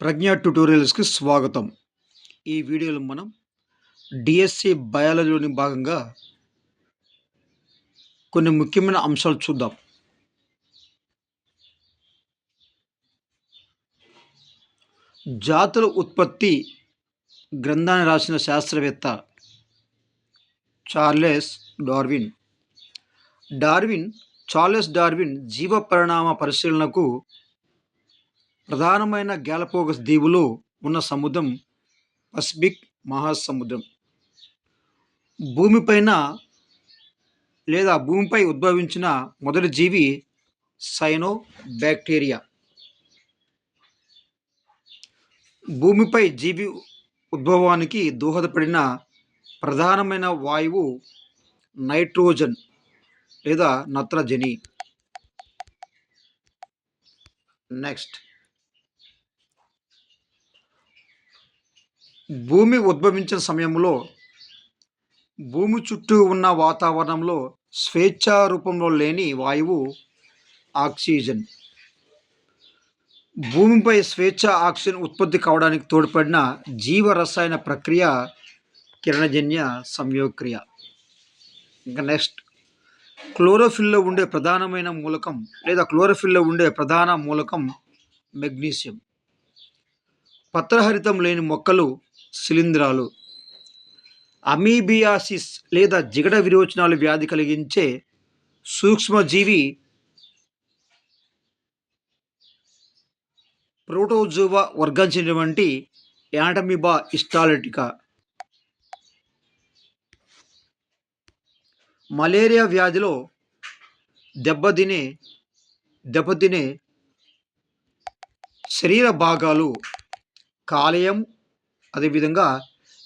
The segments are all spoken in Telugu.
ప్రజ్ఞ ట్యుటోరియల్స్‌కి స్వాగతం. ఈ వీడియోలో మనం డీఎస్సీ బయాలజీలోని భాగంగా కొన్ని ముఖ్యమైన అంశాలు చూద్దాం. జాతుల ఉత్పత్తి గ్రంథాన్ని రాసిన శాస్త్రవేత్త చార్లెస్ డార్విన్. చార్లెస్ డార్విన్ జీవ పరిణామ పరిశీలనకు ప్రధానమైన గ్యాలపగోస్ దీవులు ఉన్న సముద్రం పసిఫిక్ మహాసముద్రం. భూమిపై ఉద్భవించిన మొదటి జీవి సైనోబాక్టీరియా. భూమిపై జీవి ఉద్భవానికి దోహదపడిన ప్రధానమైన వాయువు నైట్రోజన్ లేదా నత్రజని. నెక్స్ట్, భూమి ఉద్భవించిన సమయంలో భూమి చుట్టూ ఉన్న వాతావరణంలో స్వేచ్ఛా రూపంలో లేని వాయువు ఆక్సిజన్. భూమిపై స్వేచ్ఛ ఆక్సిజన్ ఉత్పత్తి కావడానికి తోడ్పడిన జీవరసాయన ప్రక్రియ కిరణజన్య సంయోగక్రియ. ఇంకా నెక్స్ట్, క్లోరోఫిల్లో ఉండే ప్రధాన మూలకం మెగ్నీషియం. పత్రహరితం లేని మొక్కలు శిలీంధ్రాలు. అమీబియాసిస్ లేదా జిగట విరోచనాలు వ్యాధి కలిగించే సూక్ష్మజీవి ప్రోటోజోవా వర్గానికి చెందినటువంటి యాంటమీబా హిస్టాలిటికా. మలేరియా వ్యాధిలో దెబ్బతినే శరీర భాగాలు కాలేయం, అదేవిధంగా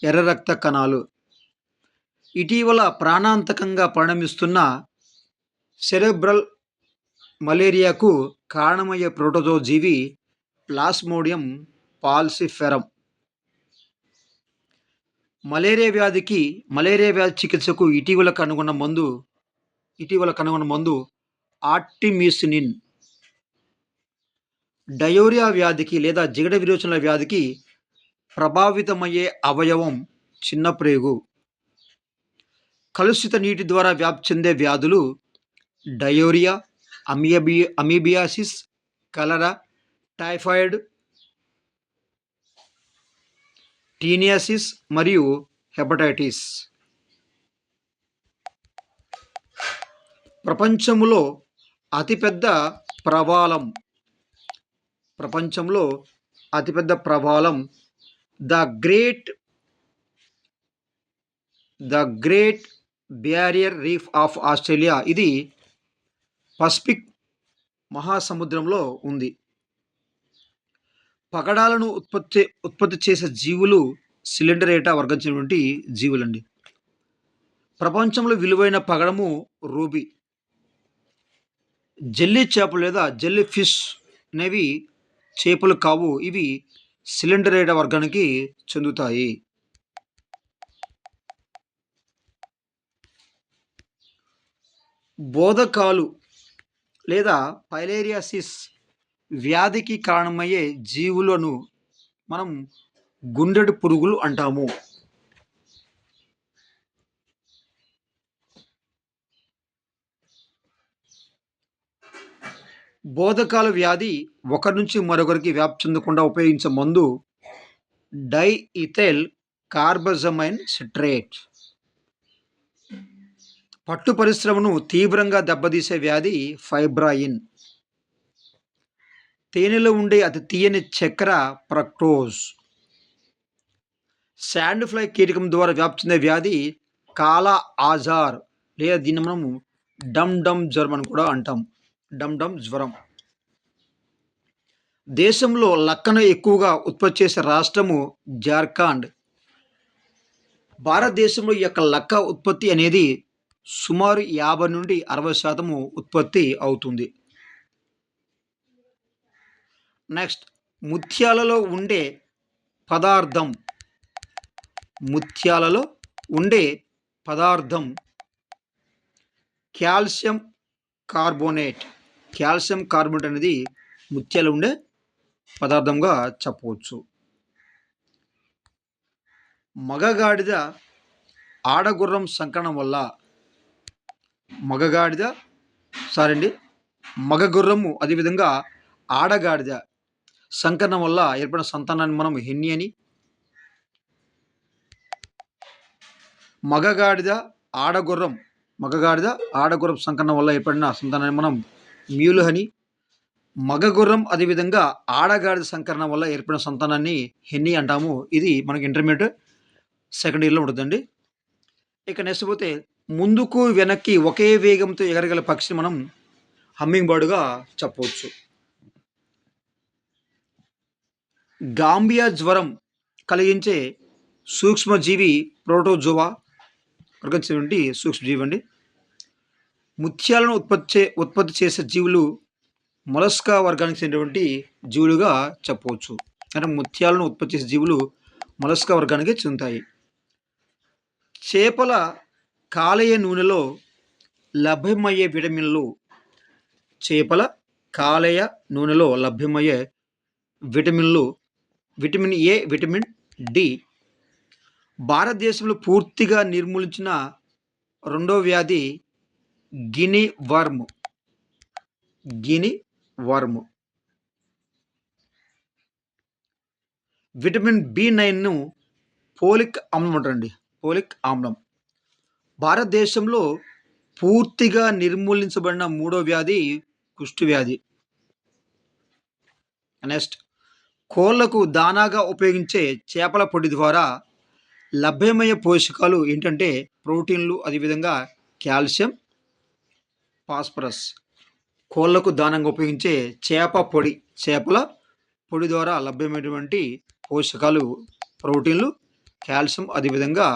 ఎర్ర రక్త కణాలు. ఇటీవల ప్రాణాంతకంగా పరిణమిస్తున్న సెరెబ్రల్ మలేరియాకు కారణమయ్యే ప్రోటోజో జీవి ప్లాస్మోడియం ఫాల్సిఫెరం. మలేరియా వ్యాధి చికిత్సకు ఇటీవల కనుగొన్న మందు ఆర్టిమిసినిన్. డయోరియా వ్యాధికి లేదా జిగట విరోచనల వ్యాధికి ప్రభావితమయ్యే అవయవం చిన్న ప్రేగు. కలుషిత నీటి ద్వారా వ్యాప్తి చెందే వ్యాధులు diarrhoea, amoebiasis, cholera, typhoid, taeniasis మరియు హెపటైటిస్. ప్రపంచంలో అతిపెద్ద ప్రవాలం the great barrier reef of Australia. ఇది పసిఫిక్ మహాసముద్రంలో ఉంది. పగడాలను ఉత్పత్తి చేసే జీవులు సిలిండరేటా వర్గం చెందినటువంటి జీవులండి. ప్రపంచంలో విలువైన పగడము రూబీ. జెల్లీ చేపలు లేదా జెల్లీ ఫిష్ అనేవి చేపలు కావు, ఇవి సిలిండరేటా వర్గానికి చెందుతాయి. బోధకాలు లేదా ఫైలేరియాసిస్ వ్యాధికి కారణమయ్యే జీవులను మనం గుండెడు పురుగులు అంటాము. బోధకాల వ్యాధి ఒకరి నుంచి మరొకరికి వ్యాప్తి చెందకుండా ఉపయోగించే మందు డైఇథైల్ కార్బజమైన్ సిట్రేట్. పట్టు పరిశ్రమను తీవ్రంగా దెబ్బతీసే వ్యాధి ఫైబ్రాయిన్. తేనెలో ఉండే అతి తీయని చక్కెర ఫ్రక్టోజ్. శాండ్ ఫ్లై కీటకం ద్వారా వ్యాప్తి చెందే వ్యాధి కాలా ఆజార్ లేదా దీన్ని మనము డమ్ జ్వరం అని కూడా అంటాం. డమ్ జ్వరం. దేశంలో లక్కను ఎక్కువగా ఉత్పత్తి చేసే రాష్ట్రము జార్ఖండ్. భారతదేశంలో ఈ యొక్క లక్క ఉత్పత్తి అనేది సుమారు 50 నుండి 60% ఉత్పత్తి అవుతుంది. నెక్స్ట్, ముత్యాలలో ఉండే పదార్థం కాల్షియం కార్బోనేట్. అనేది ముత్యాలు ఉండే పదార్థంగా చెప్పవచ్చు. మగగాడిద ఆడగుర్రం సంకరణం వల్ల మగగాడిద సారీ అండి మగ గుర్రము అదేవిధంగా ఆడగాడిద సంకరణం వల్ల ఏర్పడిన సంతానాన్ని మనం హెన్ని అని, మగగాడిద ఆడగుర్రం మగగాడిద ఆడగుర్రం సంకరణం వల్ల ఏర్పడిన సంతానాన్ని మనం మ్యూలు అని, మగ గుర్రం అదేవిధంగా ఆడగాడిద సంకరణం వల్ల ఏర్పడిన సంతానాన్ని హెన్ని అంటాము. ఇది మనకి ఇంటర్మీడియట్ సెకండ్ ఇయర్లో ఉంటుందండి. ఇక నెక్స్ట్ పోతే ముందుకు వెనక్కి ఒకే వేగంతో ఎగరగల పక్షిని మనం హమ్మింగ్ బర్డ్గా చెప్పవచ్చు. గాంబియా జ్వరం కలిగించే సూక్ష్మజీవి ప్రోటోజోవా వర్గం సూక్ష్మజీవి అండి. ముత్యాలను ఉత్పత్తి చేసే జీవులు మొలస్కా వర్గానికి చెందినటువంటి జీవులుగా చెప్పవచ్చు. అంటే ముత్యాలను ఉత్పత్తి చేసే జీవులు మొలస్కా వర్గానికి చెందుతాయి. చేపల కాలేయ నూనెలో లభ్యమయ్యే విటమిన్లు చేపల కాలేయ నూనెలో లభ్యమయ్యే విటమిన్లు విటమిన్ ఏ, విటమిన్ డి. భారతదేశంలో పూర్తిగా నిర్మూలించిన రెండో వ్యాధి గిని వర్మ్. విటమిన్ బి9ను పోలిక్ ఆమ్లం అంటారండి. పోలిక్ ఆమ్లం. భారతదేశంలో పూర్తిగా నిర్మూలించబడిన మూడో వ్యాధి కుష్టు వ్యాధి. నెక్స్ట్, కోళ్లకు దానాగా ఉపయోగించే చేపల పొడి ద్వారా లభ్యమయ్యే పోషకాలు ఏంటంటే ప్రోటీన్లు, అదేవిధంగా కాల్షియం, ఫాస్ఫరస్. కోళ్లకు దానంగా ఉపయోగించే చేపల పొడి ద్వారా లభ్యమైనటువంటి పోషకాలు ప్రోటీన్లు, కాల్షియం, అదేవిధంగా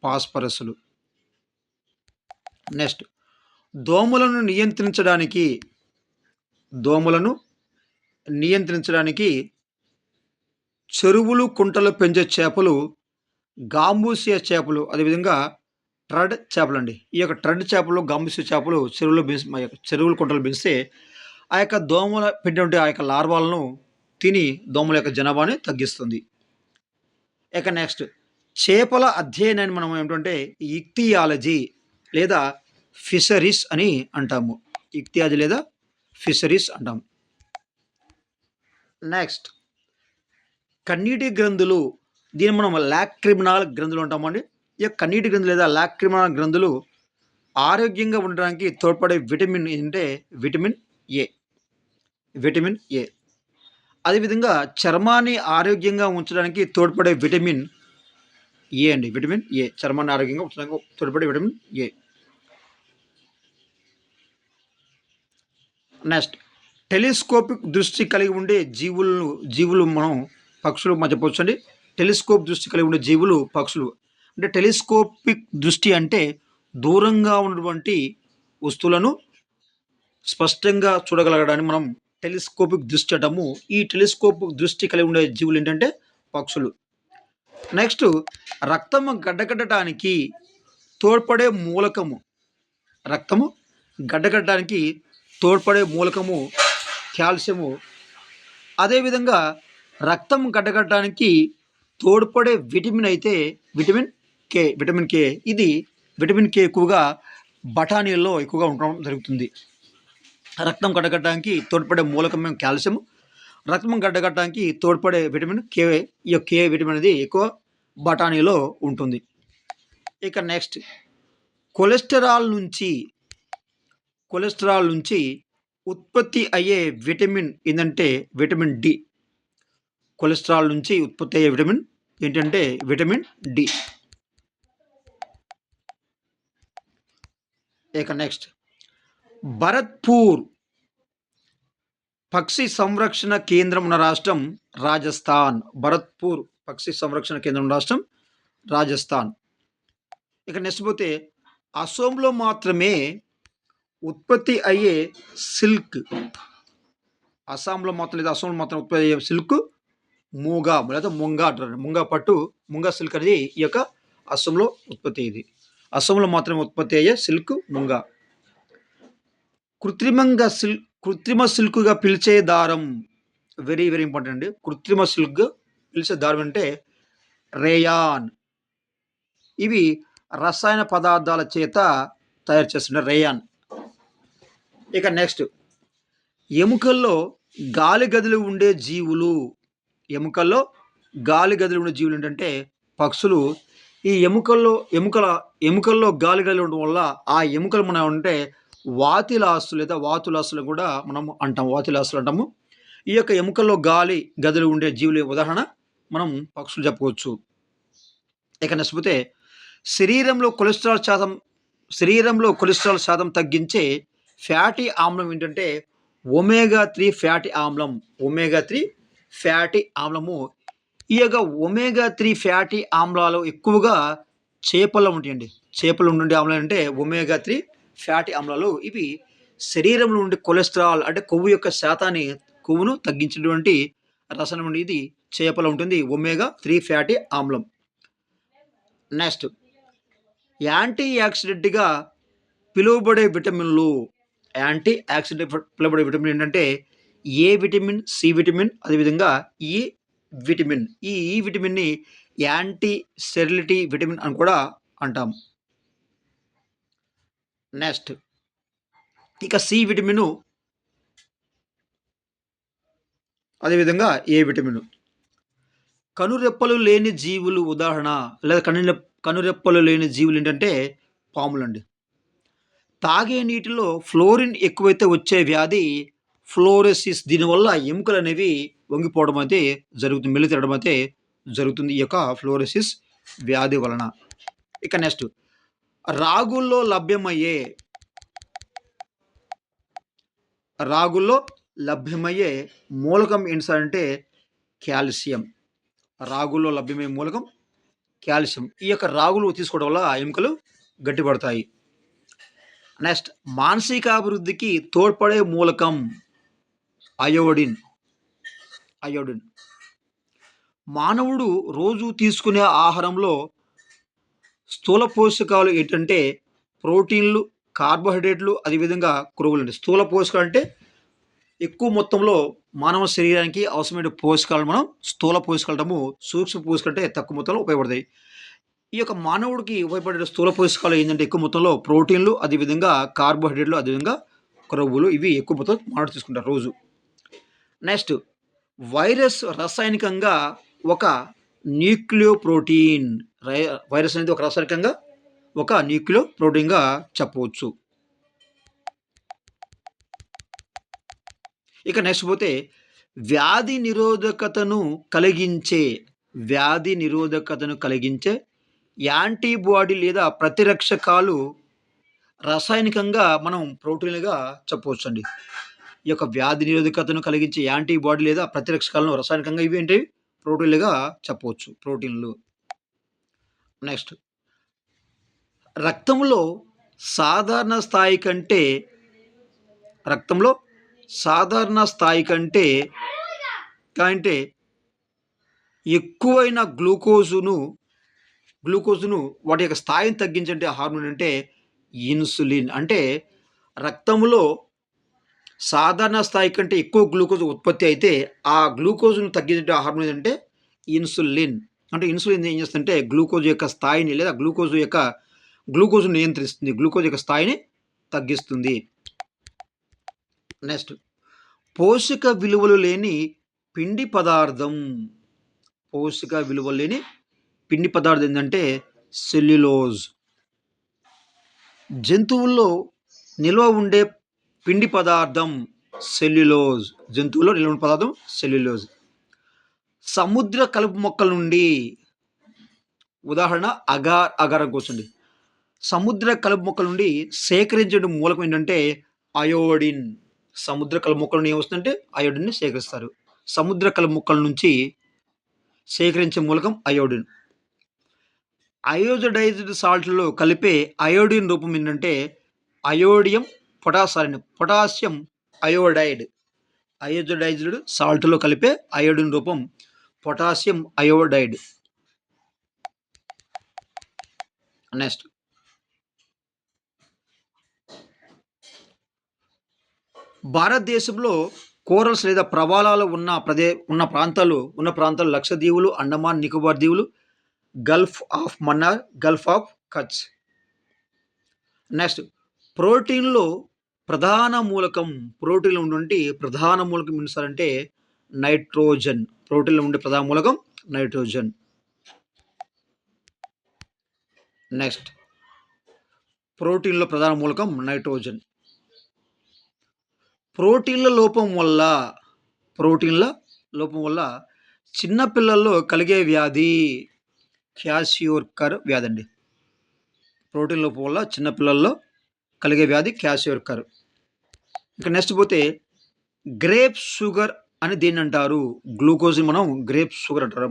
ఫాస్ఫరస్లు. నెక్స్ట్, దోమలను నియంత్రించడానికి చెరువులు, కుంటలు పెంచే చేపలు గాంబూసియా చేపలు, అదేవిధంగా ట్రడ్ చేపలు అండి. ఈ యొక్క ట్రడ్ చేపలు, గాంబూసియా చేపలు చెరువులు, కుంటలు పెంచితే ఆ యొక్క దోమల పెట్టినటువంటి ఆ యొక్క లార్వాలను తిని దోమల యొక్క జనాభాని తగ్గిస్తుంది. ఇక నెక్స్ట్, చేపల అధ్యయనాన్ని మనం ఏమిటంటే ఇక్తియాలజీ లేదా ఫిషరీస్ అని అంటాము. ఇక్తియాలజీ లేదా ఫిషరీస్ అంటాము. నెక్స్ట్, కన్నీటి గ్రంథులు, దీన్ని మనం లాక్రిమినల్ గ్రంథులు అంటామండి. ఈ కన్నీటి గ్రంథులు లేదా లాక్రిమినల్ గ్రంథులు ఆరోగ్యంగా ఉండడానికి తోడ్పడే విటమిన్ ఏంటంటే విటమిన్ ఏ. అదేవిధంగా చర్మాన్ని ఆరోగ్యంగా ఉంచడానికి తోడ్పడే విటమిన్ ఏ అండి. విటమిన్ ఏ చర్మాన్ని ఆరోగ్యంగా ఉంచడానికి తోడ్పడే విటమిన్ ఏ. నెక్స్ట్, టెలిస్కోపిక్ దృష్టి కలిగి ఉండే జీవులు మనం పక్షులు చెప్పవచ్చు అండి. టెలిస్కోప్ దృష్టి కలిగి ఉండే జీవులు పక్షులు. అంటే టెలిస్కోపిక్ దృష్టి అంటే దూరంగా ఉన్నటువంటి వస్తువులను స్పష్టంగా చూడగలగడాన్ని మనం టెలిస్కోపిక్ దృష్టి అంటాము. ఈ టెలిస్కోపిక్ దృష్టి కలిగి ఉండే జీవులు ఏంటంటే పక్షులు. నెక్స్ట్, రక్తము గడ్డకట్టడానికి తోడ్పడే మూలకము కాల్షియము. అదేవిధంగా రక్తం గడ్డకట్టడానికి తోడ్పడే విటమిన్ అయితే విటమిన్ కే. ఇది విటమిన్ కే ఎక్కువగా బఠానీల్లో ఎక్కువగా ఉండడం జరుగుతుంది. రక్తం గడ్డకట్టడానికి తోడ్పడే మూలకం కాల్షియం, రక్తం గడ్డకట్టడానికి తోడ్పడే విటమిన్ కే. ఈ కే విటమిన్ అనేది ఎక్కువ బఠానీలో ఉంటుంది. ఇక నెక్స్ట్, కొలెస్టరాల్ నుంచి ఉత్పత్తి అయ్యే విటమిన్ ఏంటంటే విటమిన్ డి. కొలెస్ట్రాల్ నుంచి ఉత్పత్తి అయ్యే విటమిన్ ఏంటంటే విటమిన్ డి. ఇక నెక్స్ట్, భరత్పూర్ పక్షి సంరక్షణ కేంద్రం ఉన్న రాష్ట్రం రాజస్థాన్. భరత్పూర్ పక్షి సంరక్షణ కేంద్రం రాష్ట్రం రాజస్థాన్. ఇక నెక్స్ట్ పోతే అసోంలో మాత్రమే ఉత్పత్తి అయ్యే సిల్క్. అస్సాంలో మాత్రం ఉత్పత్తి అయ్యే సిల్క్ మూగా లేదా ముంగా అంటారు. ముంగా పట్టు, ముంగా సిల్క్ అనేది ఈ యొక్క అస్సాంలో ఉత్పత్తి అయ్యేది. అస్సాంలో మాత్రమే ఉత్పత్తి అయ్యే సిల్క్ ముంగా. కృత్రిమ సిల్క్గా పిలిచే దారం వెరీ వెరీ ఇంపార్టెంట్ అండి. కృత్రిమ సిల్క్ పిలిచే దారం అంటే రేయాన్. ఇవి రసాయన పదార్థాల చేత తయారు చేస్తున్న రేయాన్. ఇక నెక్స్ట్ ఎముకల్లో గాలి గదులు ఉండే జీవులు. ఎముకల్లో గాలి గదులు ఉండే జీవులు ఏంటంటే పక్షులు. ఈ ఎముకల్లో గాలి గదులు ఉండడం వల్ల ఆ ఎముకలు మనం అంటే వాతిలాస్తులు లేదా వాతులాస్తులు కూడా మనం అంటాం. వాతిలాస్తులు అంటాము. ఈ యొక్క ఎముకల్లో గాలి గదులు ఉండే జీవుల ఉదాహరణ మనం పక్షులు చెప్పవచ్చు. ఇక నచ్చిపోతే శరీరంలో కొలెస్ట్రాల్ శాతం శరీరంలో కొలెస్ట్రాల్ శాతం తగ్గించే ఫ్యాటీ ఆమ్లం ఏంటంటే ఒమేగా 3 ఫ్యాటీ ఆమ్లం. ఒమేగా 3 ఫ్యాటీ ఆమ్లము. ఈ యొక్క ఒమేగా 3 ఫ్యాటీ ఆమ్లాలు ఎక్కువగా చేపల్లో ఉంటాయండి. చేపలు ఉండే ఆమ్లాలు అంటే ఒమేగా 3 ఫ్యాటీ ఆమ్లాలు. ఇవి శరీరంలో ఉండే కొలెస్ట్రాల్ అంటే కొవ్వును తగ్గించేటువంటి రసాయనం నుండి ఇది చేపలో ఉంటుంది. ఒమేగా 3 ఫ్యాటీ ఆమ్లం. నెక్స్ట్ యాంటీ యాక్సిడెంట్గా పిలువబడే విటమిన్లు. యాంటీ యాక్సిడెంట్ పిలువబడే విటమిన్ ఏంటంటే ఏ విటమిన్, సి విటమిన్, అదేవిధంగా ఈ విటమిన్. ఈ విటమిన్ని యాంటీ స్టెరిలిటీ విటమిన్ అని కూడా అంటాం. నెక్స్ట్ ఇక సి విటమిన్, అదేవిధంగా ఏ విటమిన్. కనురెప్పలు లేని జీవులు ఉదాహరణ లేదా కనురెప్పలు లేని జీవులు ఏంటంటే పాములండి. తాగే నీటిలో ఫ్లోరిన్ ఎక్కువైతే వచ్చే వ్యాధి ఫ్లోరోసిస్. దీనివల్ల ఎముకలు అనేవి వంగిపోవడం అయితే జరుగుతుంది, మెల్లి తిరగడం అయితే జరుగుతుంది ఈ యొక్క ఫ్లోరోసిస్ వ్యాధి వలన. ఇక నెక్స్ట్ రాగుల్లో లభ్యమయ్యే మూలకం ఏంటి సార్ అంటే కాల్షియం. రాగుల్లో లభ్యమయ్యే మూలకం కాల్షియం. ఈ యొక్క రాగులు తీసుకోవడం వల్ల ఎముకలు గట్టిపడతాయి. నెక్స్ట్ మానసికాభివృద్ధికి తోడ్పడే మూలకం అయోడిన్. మానవుడు రోజు తీసుకునే ఆహారంలో స్థూల పోషకాలు ఏంటంటే ప్రోటీన్లు, కార్బోహైడ్రేట్లు, అదేవిధంగా క్రొవ్వులు అండి. స్థూల పోషకాలు అంటే ఎక్కువ మొత్తంలో మానవ శరీరానికి అవసరమైన పోషకాలు మనం స్థూల పోషకాలు అంటాము. సూక్ష్మ పోషకాలు అంటే తక్కువ మొత్తంలో ఉపయోగపడతాయి. ఈ యొక్క మానవుడికి ఉపయోగపడే స్థూల పోషకాలు ఏంటంటే ఎక్కువ మొత్తంలో ప్రోటీన్లు, అదేవిధంగా కార్బోహైడ్రేట్లు, అదేవిధంగా క్రొవ్వులు. ఇవి ఎక్కువ మొత్తం మానవుడు తీసుకుంటారు రోజు. నెక్స్ట్ వైరస్ రసాయనికంగా ఒక న్యూక్లియోప్రోటీన్. వైరస్ అనేది ఒక రసాయనికంగా ఒక న్యూక్లియోప్రోటీన్గా చెప్పవచ్చు. ఇక నెక్స్ట్ పోతే వ్యాధి నిరోధకతను కలిగించే యాంటీబాడీ లేదా ప్రతిరక్షకాలు రసాయనికంగా మనం ప్రోటీన్లుగా చెప్పవచ్చు అండి. ఈ యొక్క వ్యాధి నిరోధకతను కలిగించే యాంటీబాడీ లేదా ప్రతిరక్షకాలను రసాయనికంగా ఇవి ఏంటి ప్రోటీన్లుగా చెప్పవచ్చు. ప్రోటీన్లు. నెక్స్ట్ రక్తంలో సాధారణ స్థాయి కంటే ఎక్కువైన గ్లూకోజును వాటి యొక్క స్థాయిని తగ్గించే హార్మోన్ అంటే ఇన్సులిన్. అంటే రక్తంలో సాధారణ స్థాయి కంటే ఎక్కువ గ్లూకోజ్ ఉత్పత్తి అయితే ఆ గ్లూకోజ్ను తగ్గించే హార్మోన్ అంటే ఇన్సులిన్. అంటే ఇన్సులిన్ ఏం చేస్తుందంటే గ్లూకోజ్ యొక్క స్థాయిని లేదా గ్లూకోజ్ నియంత్రిస్తుంది, గ్లూకోజ్ యొక్క స్థాయిని తగ్గిస్తుంది. నెక్స్ట్ పోషక విలువలు లేని పిండి పదార్థం. ఏంటంటే సెల్యులోజ్. జంతువుల్లో నిల్వ ఉండే పిండి పదార్థం సెల్యులోజ్. సముద్ర కలుపు మొక్కల నుండి ఉదాహరణ అగారం కూర్చోండి. సముద్ర కలుపు మొక్కల నుండి సేకరించే మూలకం ఏంటంటే అయోడిన్. సముద్ర కలుపు మొక్కల నుండి ఏమొస్తుందంటే అయోడిన్ని సేకరిస్తారు. సముద్ర కలుపు మొక్కల నుంచి సేకరించే మూలకం అయోడిన్. అయోడైజ్డ్ సాల్ట్లో కలిపే అయోడిన్ రూపం ఏంటంటే పొటాషియం అయోడైడ్. అయోడైజ్డ్ సాల్ట్లో కలిపే అయోడిన్ రూపం పొటాషియం అయోడైడ్. నెక్స్ట్ భారతదేశంలో కోరల్స్ లేదా ప్రవాలాలు ఉన్న ప్రాంతాలు లక్షద్వీపులు, అండమాన్ నికోబార్ దీవులు, gulf of Mannar, gulf of Kutch. Next ప్రోటీన్‌లో ప్రధాన మూలకం. ప్రోటీన్‌లో ఉన్నటువంటి ప్రధాన మూలకం ఏంటి సార్ అంటే నైట్రోజన్. ప్రోటీన్‌లో ఉండే ప్రధాన మూలకం నైట్రోజన్. నెక్స్ట్ ప్రోటీన్‌లో ప్రధాన మూలకం నైట్రోజన్. ప్రోటీన్ల లోపం వల్ల చిన్న పిల్లల్లో కలిగే వ్యాధి క్వాషియోర్కర్ వ్యాధి అండి. ప్రోటీన్ లోపం వల్ల చిన్న పిల్లల్లో కలిగే వ్యాధి క్వాషియోర్కర్. ఇక నెక్స్ట్ పోతే గ్రేప్ షుగర్ అని దీన్ని అంటారు. గ్లూకోజ్‌ని మనం గ్రేప్ షుగర్ అంటారు.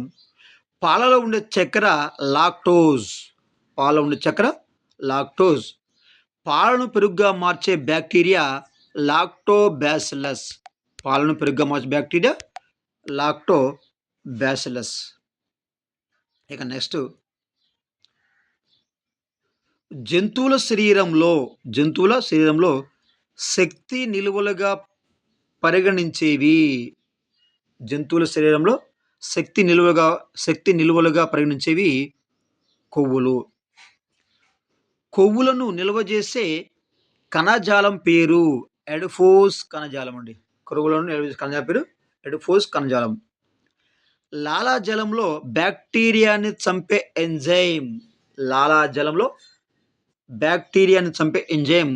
పాలలో ఉండే చక్కెర లాక్టోజ్. పాలలో ఉండే చక్కెర లాక్టోజ్. పాలను పెరుగుగా మార్చే బ్యాక్టీరియా లాక్టోబాసిల్లస్. పాలను పెరుగుగా మార్చే బ్యాక్టీరియా లాక్టోబాసిల్లస్. ఇక నెక్స్ట్ జంతువుల శరీరంలో శక్తి నిలువలుగా పరిగణించేవి. జంతువుల శరీరంలో శక్తి నిలువలుగా పరిగణించేవి కొవ్వులు. కొవ్వులను నిల్వ చేసే కణజాలం పేరు ఎడిపోస్ కణజాలం అండి. కొవ్వులను నిల్వ చేసే కణజాలం పేరు ఎడిపోస్ కణజాలం. లాలాజలంలో బ్యాక్టీరియాని చంపే ఎంజైమ్. లాలాజలంలో బ్యాక్టీరియాని చంపే ఎంజైమ్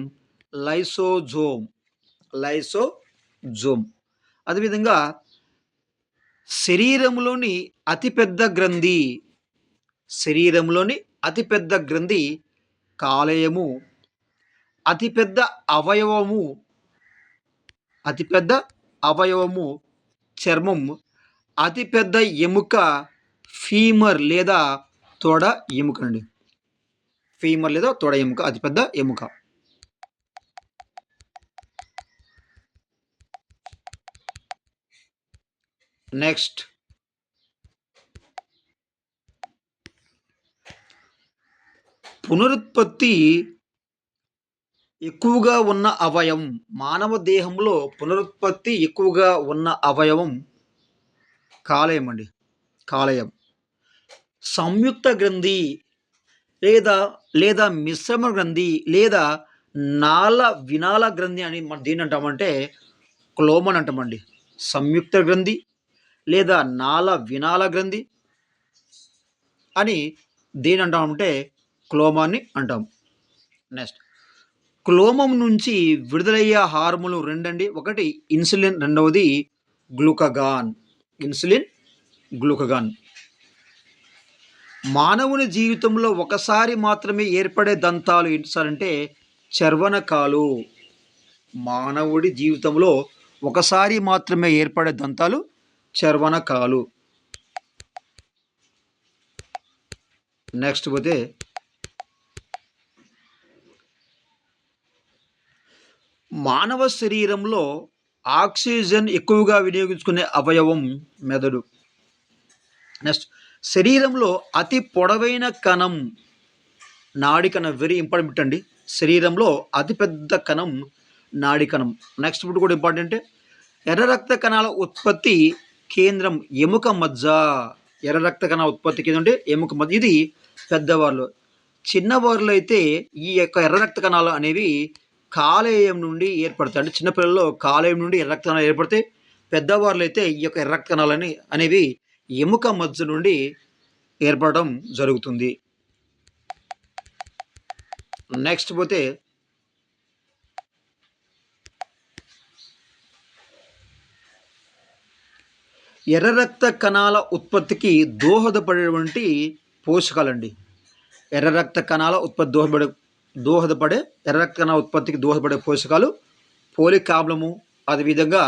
లైసోజోమ్. అదేవిధంగా శరీరంలోని అతిపెద్ద గ్రంథి కాలేయము. అతిపెద్ద అవయవము చర్మం. అతిపెద్ద ఎముక ఫీమర్ లేదా తొడ ఎముక అండి. అతిపెద్ద ఎముక. నెక్స్ట్ పునరుత్పత్తి ఎక్కువగా ఉన్న అవయవం. మానవ దేహంలో పునరుత్పత్తి ఎక్కువగా ఉన్న అవయవం కాలేయం అండి. కాలేయం. సంయుక్త గ్రంథి లేదా మిశ్రమ గ్రంథి లేదా వినాల గ్రంథి అని మనం దీన్ని అంటామంటే క్లోమన్ అంటామండి. సంయుక్త గ్రంథి లేదా వినాల గ్రంథి అని దేని అంటామంటే క్లోమాన్ని అంటాం. నెక్స్ట్ క్లోమం నుంచి విడుదలయ్యే హార్మోన్లు రెండండి. ఒకటి ఇన్సులిన్, రెండవది గ్లూకగాన్. మానవుని జీవితంలో ఒకసారి మాత్రమే ఏర్పడే దంతాలు ఏంటి సార్ అంటే చర్వనకాలు. మానవుడి జీవితంలో ఒకసారి మాత్రమే ఏర్పడే దంతాలు చర్వనకాలు. నెక్స్ట్ పోతే మానవ శరీరంలో ఆక్సిజన్ ఎక్కువగా వినియోగించుకునే అవయవం మెదడు. నెక్స్ట్ శరీరంలో అతి పొడవైన కణం నాడి కణం. వెరీ ఇంపార్టెంట్ అండి. శరీరంలో అతిపెద్ద కణం నాడి కణం. నెక్స్ట్ ఇప్పుడు కూడా ఇంపార్టెంట్. ఎర్ర రక్త కణాల ఉత్పత్తి కేంద్రం ఎముక మజ్జ. ఎర్ర రక్త కణాల ఉత్పత్తి కేంద్రం అంటే ఎముక మజ్జ. ఇది పెద్దవారిలో. చిన్నవారిలో అయితే ఈ యొక్క ఎర్ర రక్త కణాలు అనేవి కాలేయం నుండి ఏర్పడతాయి. అంటే చిన్నపిల్లల్లో కాలేయం నుండి ఎర్ర రక్త కణాలు ఏర్పడతాయి. పెద్దవారిలో అయితే ఈ యొక్క ఎర్ర రక్త కణాలు అనేవి ఎముక మజ్జ నుండి ఏర్పడడం జరుగుతుంది. నెక్స్ట్ పోతే ఎర్ర రక్త కణాల ఉత్పత్తికి దోహదపడేటువంటి పోషకాలండి. ఎర్ర రక్త కణాల ఉత్పత్తికి దోహదపడే పోషకాలు ఫోలిక్ ఆమ్లము, అదేవిధంగా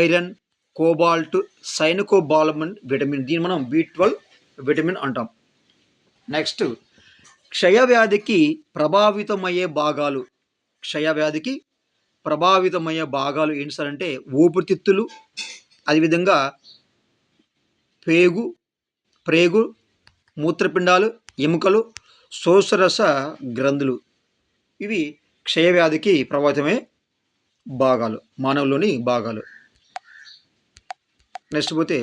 ఐరన్, కోబాల్ట్, సైనకోబాలమిన్ విటమిన్. దీన్ని మనం B12 విటమిన్ అంటాం. నెక్స్ట్ క్షయవ్యాధికి ప్రభావితమయ్యే భాగాలు ఏంటి సార్ అంటే ఊపిరితిత్తులు, అదేవిధంగా ప్రేగు, మూత్రపిండాలు, ఎముకలు, శోషరస గ్రంథులు. ఇవి క్షయవ్యాధికి ప్రభావితమయ్యే భాగాలు, మానవులోని భాగాలు. నెక్స్ట్ పోతే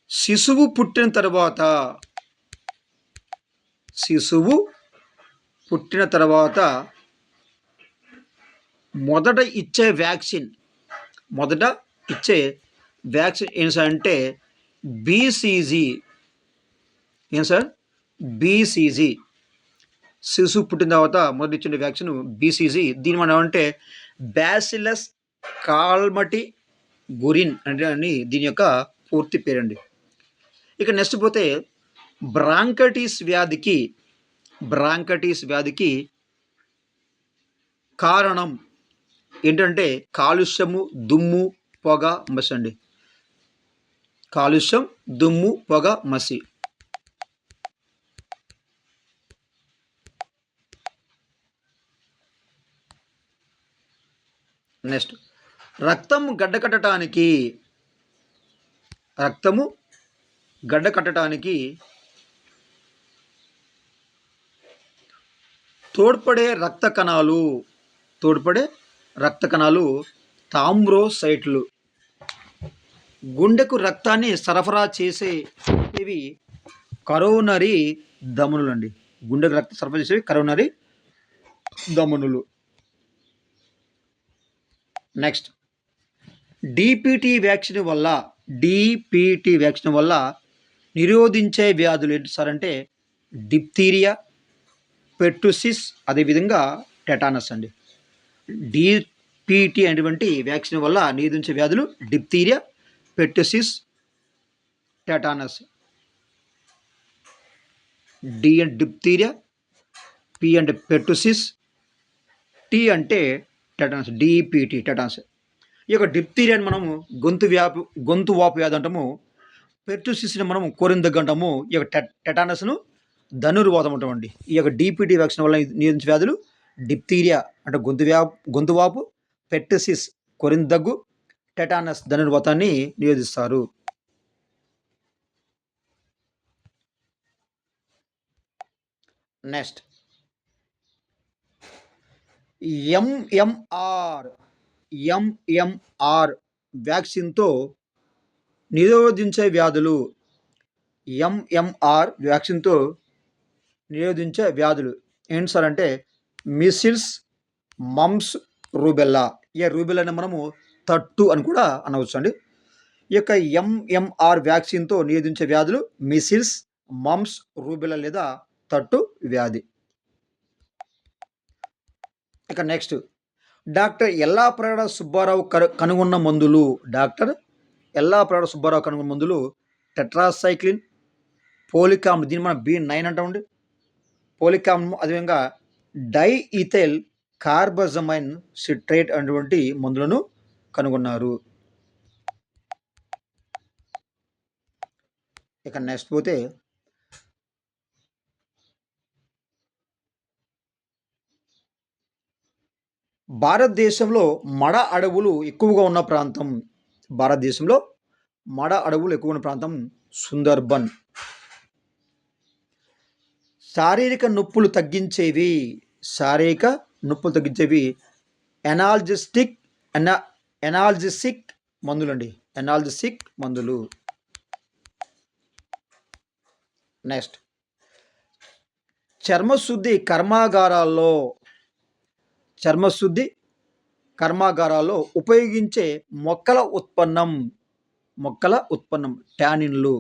శిశువు పుట్టిన తర్వాత శిశువు పుట్టిన తర్వాత మొదట ఇచ్చే వ్యాక్సిన్ ఏం సార్ అంటే బీసీజీ. ఏం సార్? బీసీజీ. శిశువు పుట్టిన తర్వాత మొదటి ఇచ్చిన వ్యాక్సిన్ బీసీజీ. దీని మనం అంటే బ్యాసిలస్ కాల్మటి గురిన్ అంటే అని దీని యొక్క పూర్తి పేరండి. ఇక నెక్స్ట్ పోతే బ్రాంకటిస్ వ్యాధికి కారణం ఏంటంటే కాలుష్యము, దుమ్ము, పొగ, మసి అండి. కాలుష్యం, దుమ్ము, పొగ, మసి. నెక్స్ట్ రక్తము గడ్డ కట్టడానికి తోడ్పడే రక్త కణాలు థ్రాంబోసైట్లు. గుండెకు రక్తాన్ని సరఫరా చేసేవి కరోనరీ ధమనులు అండి. గుండెకు రక్త సరఫరా చేసేవి కరోనరీ ధమనులు. నెక్స్ట్ డిపిటి వ్యాక్సిన్ వల్ల నిరోధించే వ్యాధులు ఏంటి సార్ అంటే డిప్తీరియా, పెర్టుసిస్, అదేవిధంగా టెటానస్ అండి. డిపిటి అనేటువంటి వ్యాక్సిన్ వల్ల నిరోధించే వ్యాధులు డిప్తీరియా, పెర్టుసిస్, టెటానస్. డి అంటే డిప్తీరియా, పి అంటే పెర్టుసిస్, టి అంటే టెటానస్. DPT tetanus. ఈ యొక్క డిప్తీరియాని మనము గొంతు వాపు వ్యాధి అంటాము. పెర్టుసిస్ని మనం కోరిన దగ్గు అంటాము. ఈ యొక్క టెటానస్ను ధనుర్వాతం అంటామండి. ఈ యొక్క డిపిటి వ్యాక్సిన్ వల్ల నిరోధించే వ్యాధులు డిప్తీరియా అంటే గొంతు వాపు, పెర్టుసిస్ కోరిన దగ్గు, టెటానస్ ధనుర్వాతాన్ని నిరోధిస్తారు. నెక్స్ట్ ఎంఎంఆర్ వ్యాక్సిన్తో నిరోధించే వ్యాధులు. ఎంఎంఆర్ వ్యాక్సిన్తో నిరోధించే వ్యాధులు ఏంటి సార్ అంటే మిసిల్స్, మమ్స్, రూబెల్లా. ఈ రూబెల్లాని మనము తట్టు అని కూడా అనవచ్చు అండి. ఈ యొక్క ఎంఎంఆర్ వ్యాక్సిన్తో నిరోధించే వ్యాధులు మిసిల్స్, మమ్స్, రూబెల్లా లేదా తట్టు వ్యాధి. ఇక నెక్స్ట్ డాక్టర్ ఎల్లాప్రగడ సుబ్బారావు కనుగొన్న మందులు టెట్రాసైక్లిన్, పోలికామ్, దీన్ని మనం B9 అంటామండి. పోలికామ్, అదేవిధంగా డైఇథైల్ కార్బజమైన్ సిట్రేట్ అటువంటి మందులను కనుగొన్నారు. ఇక నెక్స్ట్ పోతే భారతదేశంలో మడ అడవులు ఎక్కువగా ఉన్న ప్రాంతం సుందర్బన్. శారీరక నొప్పులు తగ్గించేవి ఎనాల్జెసిక్ మందులు. నెక్స్ట్ చర్మశుద్ధి కర్మాగారాల్లో ఉపయోగించే మొక్కల ఉత్పన్నం టానిన్లు.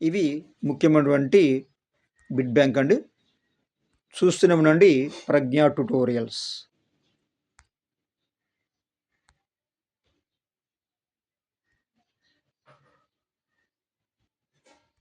ఇవి ముఖ్యమైనటువంటి బిట్ బ్యాంక్ అండి. చూస్తూనే ఉండండి ప్రజ్ఞా ట్యుటోరియల్స్.